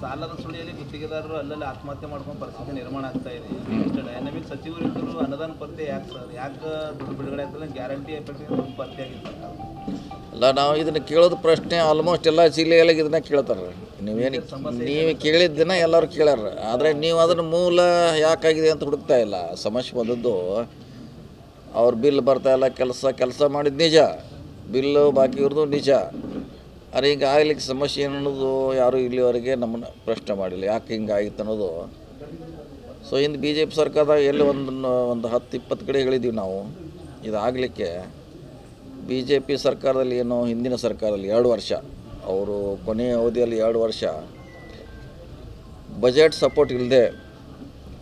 ಸಾಲದ ಸುಳಿಯಲ್ಲಿ ಗುತ್ತಿಗೆದಾರರು ಅಲ್ಲಲ್ಲಿ ಆತ್ಮಹತ್ಯೆ ಮಾಡ್ಕೊಂಡು ಪರಿಸ್ಥಿತಿ ನಿರ್ಮಾಣ ಆಗ್ತಾ ಇದೆ. ಇಷ್ಟು ಡೈನಮಿಕ್ ಸಚಿವರು ಇದ್ದರು ಅನುದಾನ ಕೊರತೆ ಯಾಕೆ ಸರ್? ಯಾಕೆ ದುಡ್ಡು ಬಿಡುಗಡೆ ಆಗ್ತದೆ? ಗ್ಯಾರಂಟಿ ಎಫೆಕ್ಟ್ ದುಡ್ಡು ಪತ್ತೆ ಆಗಿತ್ತು ಅಲ್ಲ. ನಾವು ಇದನ್ನು ಕೇಳೋದು ಪ್ರಶ್ನೆ ಆಲ್ಮೋಸ್ಟ್ ಎಲ್ಲ ಜಿಲ್ಲೆಗಳಿಗೆ ಇದನ್ನ ಕೇಳ್ತಾರೆ. ನೀವು ಕೇಳಿದ ದಿನ ಎಲ್ಲರೂ ಕೇಳ್ಯಾರ. ಆದರೆ ನೀವು ಅದನ್ನು ಮೂಲ ಯಾಕಾಗಿದೆ ಅಂತ ಹುಡುಕ್ತಾ ಇಲ್ಲ. ಸಮಸ್ಯೆ ಬಂದದ್ದು ಅವ್ರ ಬಿಲ್ ಬರ್ತಾಯಿಲ್ಲ, ಕೆಲಸ ಮಾಡಿದ್ದು ನಿಜ, ಬಿಲ್ಲು ಬಾಕಿ ಇರೋದು ನಿಜ. ಆದರೆ ಹಿಂಗೆ ಆಗ್ಲಿಕ್ಕೆ ಸಮಸ್ಯೆ ಏನು ಅನ್ನೋದು ಯಾರೂ ಇಲ್ಲಿವರೆಗೆ ನಮ್ಮನ್ನು ಪ್ರಶ್ನೆ ಮಾಡಿಲ್ಲ, ಯಾಕೆ ಹಿಂಗಾಗಿತ್ತು ಅನ್ನೋದು. ಸೊ ಇಂದು ಬಿ ಜೆ ಪಿ ಸರ್ಕಾರದಾಗ ಎಲ್ಲಿ ಒಂದು 10-20 ಕಡೆ ಹೇಳಿದ್ದೀವಿ ನಾವು. ಇದಾಗಲಿಕ್ಕೆ ಬಿ ಜೆ ಪಿ ಸರ್ಕಾರದಲ್ಲಿ ಏನು ಹಿಂದಿನ ಸರ್ಕಾರದಲ್ಲಿ 2 ವರ್ಷ ಅವರು ಕೊನೆಯ ಅವಧಿಯಲ್ಲಿ 2 ವರ್ಷ ಬಜೆಟ್ ಸಪೋರ್ಟ್ ಇಲ್ಲದೆ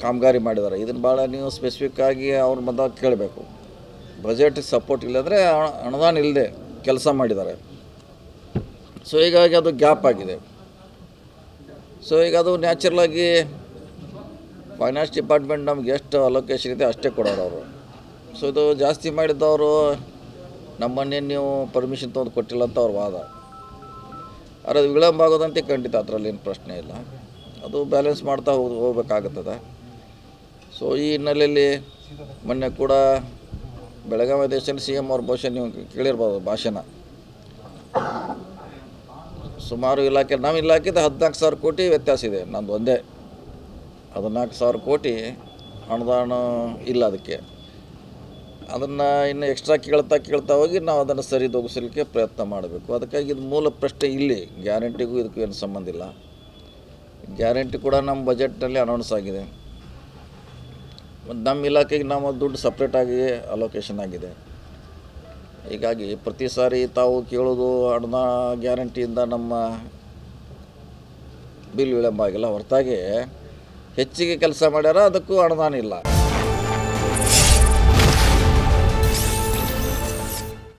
ಕಾಮಗಾರಿ ಮಾಡಿದ್ದಾರೆ. ಇದನ್ನು ಭಾಳ ನೀವು ಸ್ಪೆಸಿಫಿಕ್ಕಾಗಿ ಅವ್ರು ಬಂದಾಗ ಕೇಳಬೇಕು. ಬಜೆಟ್ ಸಪೋರ್ಟ್ ಇಲ್ಲಂದರೆ ಅನುದಾನ ಇಲ್ಲದೆ ಕೆಲಸ ಮಾಡಿದ್ದಾರೆ. ಸೊ ಹೀಗಾಗಿ ಅದು ಗ್ಯಾಪ್ ಆಗಿದೆ. ಸೊ ಈಗ ಅದು ನ್ಯಾಚುರಲಾಗಿ ಫೈನಾನ್ಸ್ ಡಿಪಾರ್ಟ್ಮೆಂಟ್ ನಮ್ಗೆ ಎಷ್ಟು ಅಲೋಕೇಶನ್ ಇದೆ ಅಷ್ಟೇ ಕೊಡೋರು ಅವರು. ಸೊ ಇದು ಜಾಸ್ತಿ ಮಾಡಿದ್ದವರು ನಮ್ಮನ್ನೇ ನೀವು ಪರ್ಮಿಷನ್ ತೊಗೊಂಡು ಕೊಟ್ಟಿಲ್ಲ ಅಂತ ಅವ್ರ ವಾದ. ಆದರೆ ಅದು ವಿಳಂಬ ಆಗೋದಂತೆ ಖಂಡಿತ, ಅದರಲ್ಲಿ ಏನು ಪ್ರಶ್ನೆ ಇಲ್ಲ. ಅದು ಬ್ಯಾಲೆನ್ಸ್ ಮಾಡ್ತಾ ಹೋಗ್ಬೇಕಾಗುತ್ತದೆ. ಸೊ ಈ ಹಿನ್ನೆಲೆಯಲ್ಲಿ ಮೊನ್ನೆ ಕೂಡ ಬೆಳಗಾವಿ ದೇಶದಲ್ಲಿ CM ಅವ್ರ ಬಹುಶಃ ನೀವು ಕೇಳಿರ್ಬೋದು ಭಾಷಣ. ಸುಮಾರು ಇಲಾಖೆ ನಮ್ಮ ಇಲಾಖೆದು 14,000 ಕೋಟಿ ವ್ಯತ್ಯಾಸ ಇದೆ. ನಂದು ಒಂದೇ 14,000 ಕೋಟಿ ಅನುದಾನ ಇಲ್ಲ. ಅದಕ್ಕೆ ಅದನ್ನು ಇನ್ನು ಎಕ್ಸ್ಟ್ರಾ ಕೇಳ್ತಾ ಹೋಗಿ ನಾವು ಅದನ್ನು ಸರಿದೂಗಿಸಲಿಕ್ಕೆ ಪ್ರಯತ್ನ ಮಾಡಬೇಕು. ಅದಕ್ಕಾಗಿ ಇದು ಮೂಲ ಪ್ರಶ್ನೆ ಇಲ್ಲಿ. ಗ್ಯಾರಂಟಿಗೂ ಇದಕ್ಕೂ ಏನು ಸಂಬಂಧ ಇಲ್ಲ. ಗ್ಯಾರಂಟಿ ಕೂಡ ನಮ್ಮ ಬಜೆಟ್ನಲ್ಲಿ ಅನೌನ್ಸ್ ಆಗಿದೆ. ಮತ್ತು ನಮ್ಮ ಇಲಾಖೆಗೆ ನಾವು ದುಡ್ಡು ಸಪ್ರೇಟಾಗಿ ಅಲೋಕೇಶನ್ ಆಗಿದೆ. ಹೀಗಾಗಿ ಪ್ರತಿ ಸಾರಿ ತಾವು ಕೇಳೋದು ಅನುದಾನ ಗ್ಯಾರಂಟಿಯಿಂದ ನಮ್ಮ ಬಿಲ್ ವಿಳಂಬ ಆಗಿಲ್ಲ, ಹೊರತಾಗಿ ಹೆಚ್ಚಿಗೆ ಕೆಲಸ ಮಾಡ್ಯಾರ ಅದಕ್ಕೂ ಅನುದಾನ ಇಲ್ಲ.